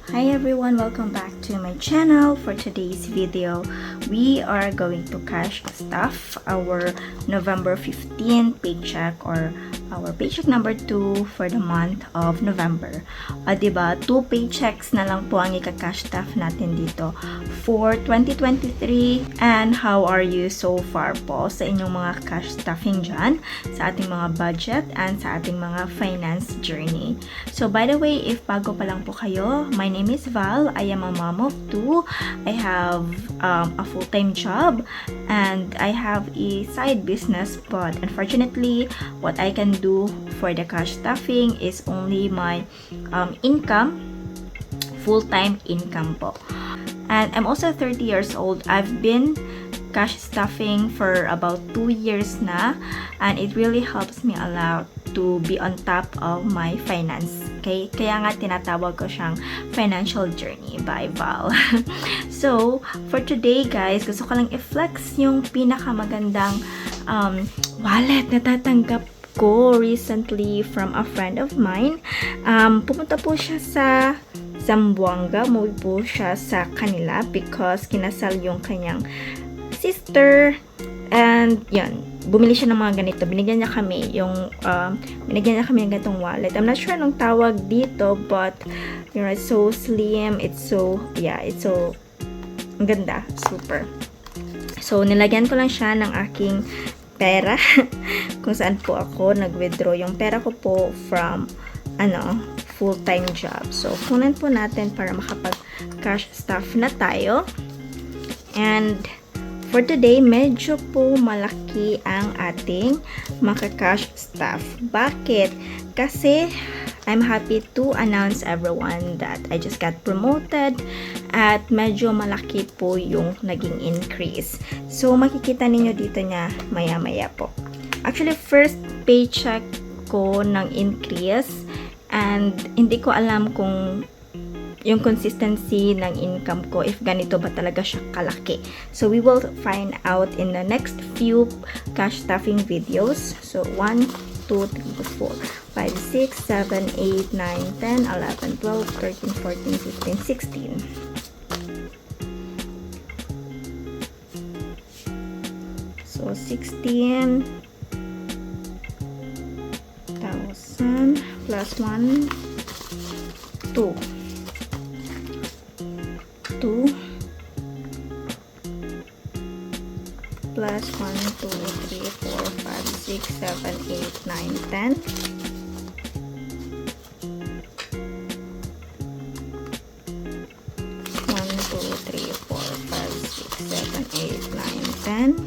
Hi everyone, welcome back to my channel. For today's video, we are going to cash stuff our November 15 paycheck or our paycheck number 2 for the month of November. Diba, 2 paychecks na lang po ang ika-cash stuff natin dito for 2023. And how are you so far po sa inyong mga cash stuffing dyan, sa ating mga budget and sa ating mga finance journey. So by the way, if bago pa lang po kayo, my name is Val. I am a mom of 2. I have a full-time job and I have a side business, but unfortunately what I can do for the cash stuffing is only my income, full-time income po. And I'm also 30 years old. I've been cash stuffing for about 2 years na, and it really helps me a lot to be on top of my finance. Okay? Kaya nga tinatawag ko siyang financial journey by Val. So, for today guys, gusto ko lang i-flex yung pinakamagandang wallet na tatanggap ko recently from a friend of mine. Pumunta po siya sa Zamboanga. Umuwi po siya sa kanila because kinasal yung kanyang sister. And yan, bumili siya ng mga ganito. Binigyan niya kami ng ganitong wallet. I'm not sure anong tawag dito, but you know, it's so slim. It's so ang ganda. Super. So, nilagyan ko lang siya ng aking pera kung saan po ako nag-withdraw yung pera ko po from full-time job. So, kunan po natin para makapag-cash stuff na tayo. And for today, medyo po malaki ang ating maka-cash stuff. Bakit? Kasi I'm happy to announce everyone that I just got promoted at medyo malaki po yung naging increase. So, makikita ninyo dito niya maya-maya po. Actually, first paycheck ko ng increase and hindi ko alam kung yung consistency ng income ko, if ganito ba talaga siya kalaki. So, we will find out in the next few cash stuffing videos. So, 1, 2, 3, 4, 5, 6, 7, 8, 9, 10, 11, 12, 13, 14, 15, 16. So, 16,000 plus 1, 2. 2 plus 1, 2, 3, 4, 5, 6, 7, 8, 9, 10. 1, 2, 3, 4, 5, 6, 7, 8, 9, 10.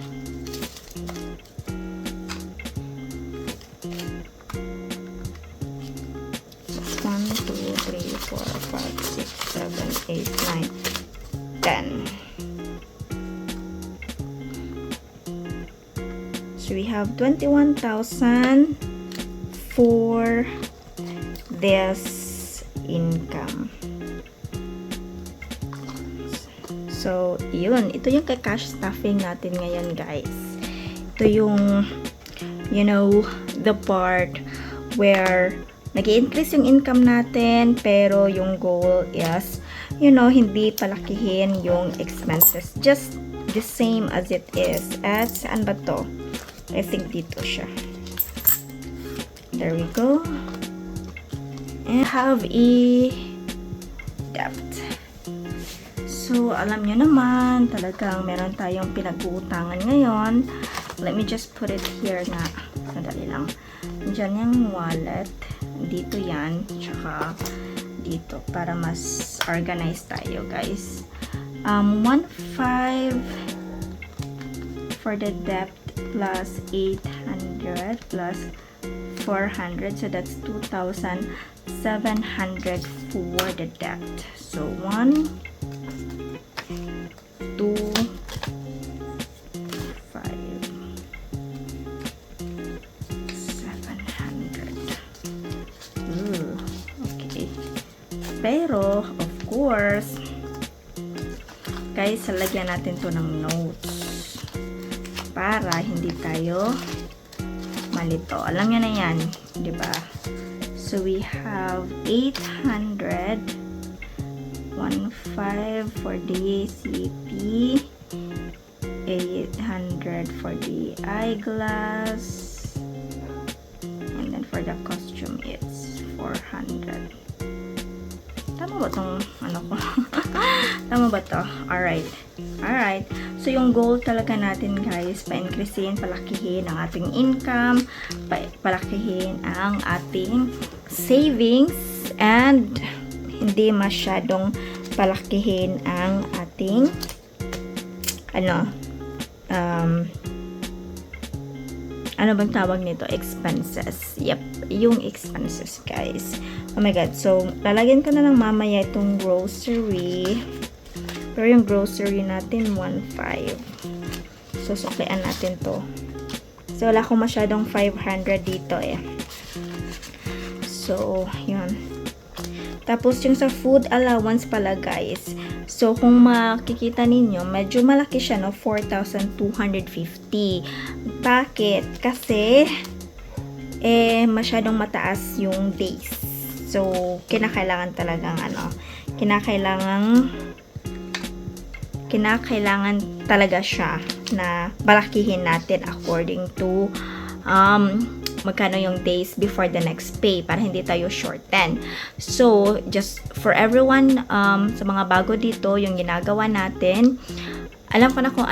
1, 2, 3, 4, 5, 6, 7, 8, 9, 10. So we have 21,000 for this income. So, yun. Ito yung cash stuffing natin ngayon, guys. Ito yung, you know, the part where nag-i-increase yung income natin, pero yung goal is, you know, hindi palakihin yung expenses. Just the same as it is. At saan ba to? I think dito siya. There we go. And have a debt. So, alam nyo naman, talagang meron tayong pinag-uutangan ngayon. Let me just put it here na. Sandali lang. Diyan yung wallet. Dito yan. Tsaka dito. Para mas organized tayo, guys. 1,500 for the debt plus 800 plus 400. So, that's 2,700 for the debt. So, 1, 2, 5, 700. Okay. Pero, of course, guys, lagyan natin to ng notes para hindi tayo malito. Alam nyo na yan, di ba? So, we have 800 1.5 for the CP, 800 for the eyeglass, and then for the costume it's 400. Tama ba tong ano ko? Tama ba to? Alright. So, yung goal talaga natin, guys, pa-increasein, palakihin ang ating income, palakihin ang ating savings, and hindi masyadong palakihin ang ating ano bang tawag nito? Expenses. Yep, yung expenses, guys. Oh my God. So, lalagyan ko na lang mamaya itong grocery. Pero yung grocery natin, 1.5. So, suklian natin to. So, wala akong masyadong 500 dito eh. So, yun. Tapos, yung sa food allowance pala, guys. So, kung makikita ninyo, medyo malaki siya, no? 4,250. Bakit? Kasi, masyadong mataas yung days. So, kinakailangan talaga siya na balakihin natin according to magkano yung days before the next pay para hindi tayo shorten. So, just for everyone, sa mga bago dito, yung ginagawa natin, alam ko na kung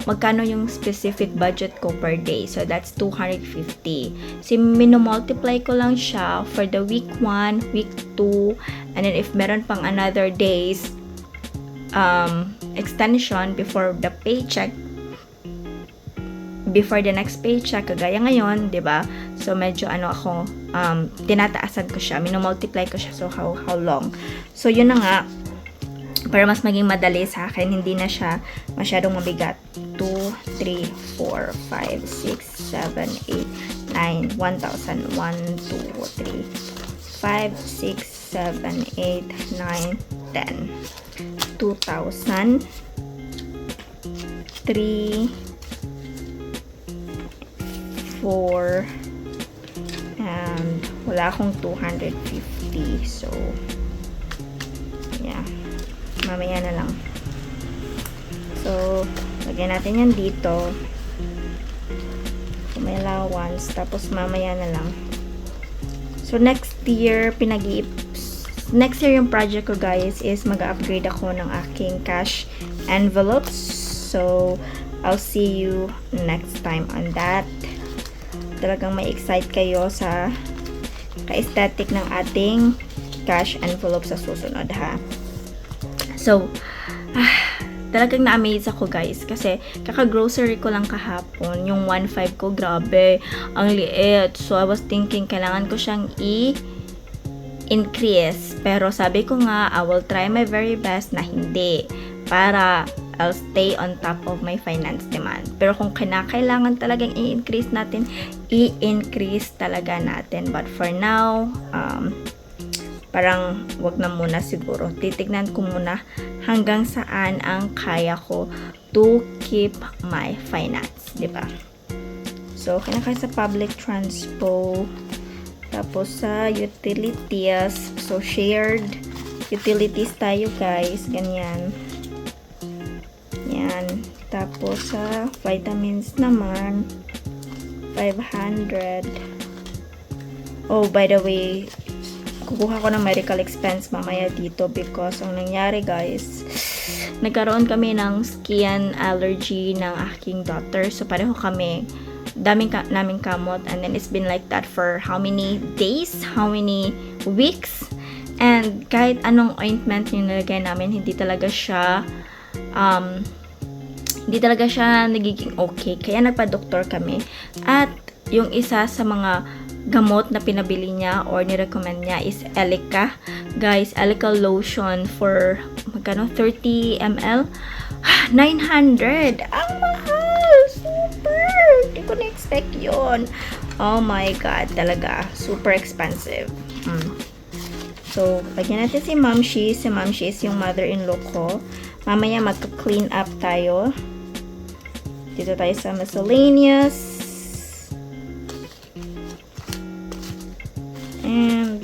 magkano yung specific budget ko per day. So, that's 250. So, minomultiply ko lang siya for the week 1, week 2, and then if meron pang another days extension before the paycheck, before the next paycheck, kagaya ngayon, 'di ba? So medyo tinataasan ko siya, minomultiply ko siya. So how long? So yun na nga, para mas maging madali sa akin, hindi na siya masyadong mabigat. 2, 3, 4, 5, 6, 7, 8, 9, 1,000, 1, 2, 3, 5, 6, 7, 8, 9, 10, 2,000, 3, 4, and wala akong 250. So, yeah. Mamaya na lang. So, lagyan natin yan dito. May allowance. Tapos, mamaya na lang. So, next year yung project ko, guys, is mag-upgrade ako ng aking cash envelopes. So, I'll see you next time on that. Talagang may excite kayo sa ka-aesthetic ng ating cash envelope sa susunod, ha. So, talagang na-amaze ako, guys, kasi kaka-grocery ko lang kahapon. Yung 1.5 ko, grabe, ang liit. So, I was thinking, kailangan ko siyang i-increase. Pero sabi ko nga, I will try my very best na hindi. Para I'll stay on top of my finance demand. Pero kung kinakailangan talagang i-increase natin, i-increase talaga natin. But for now, parang wag na muna siguro. Titignan ko muna hanggang saan ang kaya ko to keep my finance, di ba? So, kinakaya sa public transpo, tapos sa utilities. So, shared utilities tayo, guys. Ganyan. Yan. Tapos sa vitamins naman, 500. Oh, by the way, kukuha ko ng medical expense mamaya dito because ang nangyari, guys, nagkaroon kami ng skin allergy ng aking daughter. So, pareho kami. Naming kamot, and then it's been like that for how many days, how many weeks, and kahit anong ointment yung nilagay namin, hindi talaga siya nagiging okay. Kaya nagpa-doktor kami, at yung isa sa mga gamot na pinabili niya or ni-recommend niya is Elica. Guys, Elica lotion for magkano? 30 ml? 900! Ang mahal! Super! Hindi ko na-expect yun. Oh my God, talaga. Super expensive. So, lagyan natin si Mamshi. Si Mamshi is yung mother-in-law ko. Mamaya magka-clean up tayo. Dito tayo sa miscellaneous. And,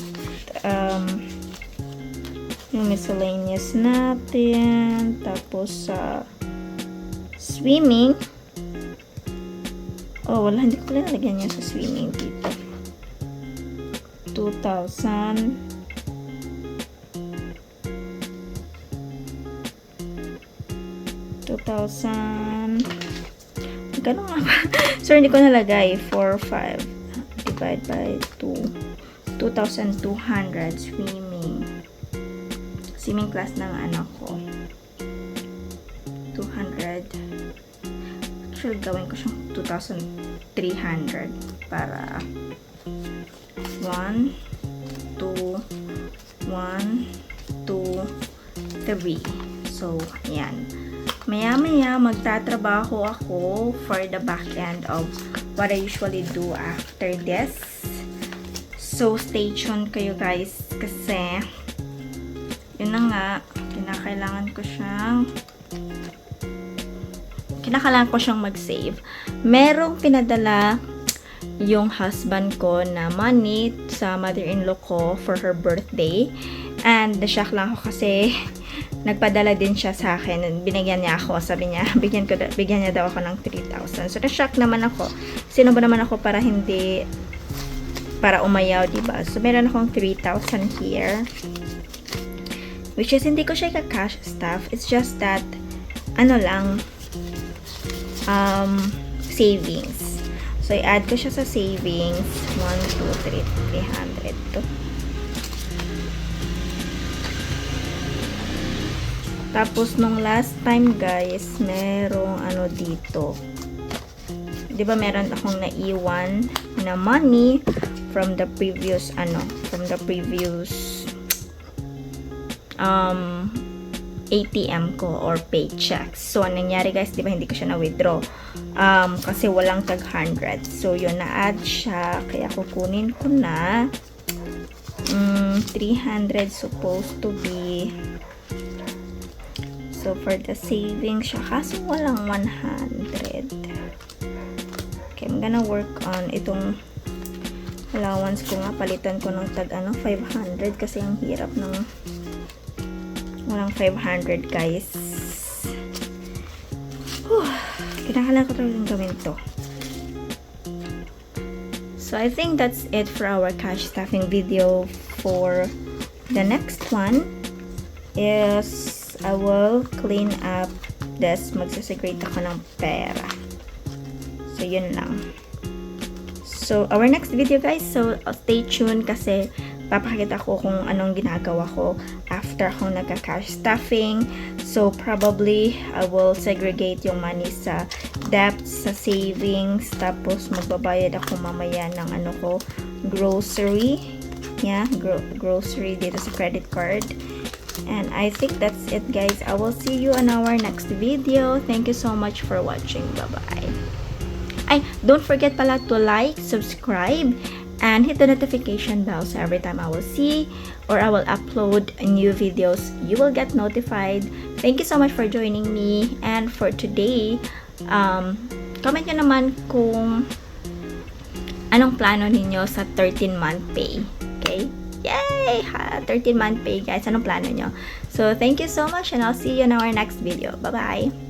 yung miscellaneous natin. Tapos sa swimming. Oh, wala. Hindi ko pala nalagyan niya sa swimming dito. 2,000. Ganun nga ba? So, hindi ko nalagay. 4, 5. Divide by 2. 2,200 swimming. Swimming class ng anak ko. 200. Actually, gawin ko siyang 2,300 para 1, 2, 1, 2, 3. So, ayan. Maya-maya, magtatrabaho ako for the back end of what I usually do after this. So, stay tuned kayo guys kasi yun na nga, kinakailangan ko siyang mag-save. Merong pinadala yung husband ko na money sa mother-in-law ko for her birthday. And na-shock lang ako kasi nagpadala din siya sa akin. Binigyan niya ako. Sabi niya, bigyan niya daw ako ng 3,000. So, na-shock naman ako. Sino ba naman ako para umayaw, diba? So, meron akong 3,000 here. Which is, hindi ko siya ka-cash stuff. It's just that, savings. So, i-add ko siya sa savings. 1, 2, 3, 300 to. Tapos, nung last time, guys, merong dito. Diba, meron akong naiwan na money from the previous, ATM ko or Paycheck. So, anong nangyari guys, di ba hindi ko siya na-withdraw? Kasi walang tag 100. So, yun, na-add siya. Kaya kukunin ko na 300 supposed to be. So, for the savings siya. Kaso walang 100. Okay, I'm gonna work on itong allowance ko nga. Palitan ko ng tag 500 kasi ang hirap ng walang 500 guys. Kinakailangan ko talagang gawin to. So I think that's it for our cash stuffing video. For the next one is I will clean up this. Magsasegregate ako ng pera. So yun lang. So our next video guys, so stay tuned kasi papakita ko kung anong ginagawa ko after akong nagka-cash stuffing. So, probably, I will segregate yung money sa debts, sa savings, tapos magbabayad ako mamaya ng grocery. Yeah, grocery dito sa credit card. And I think that's it guys. I will see you on our next video. Thank you so much for watching. Bye-bye. Don't forget pala to like, subscribe, and hit the notification bell so every time I will see or I will upload new videos, you will get notified. Thank you so much for joining me. And for today, comment nyo naman kung anong plano ninyo sa 13-month pay. Okay? Yay! 13-month pay guys. Anong plano nyo? So, thank you so much and I'll see you in our next video. Bye-bye!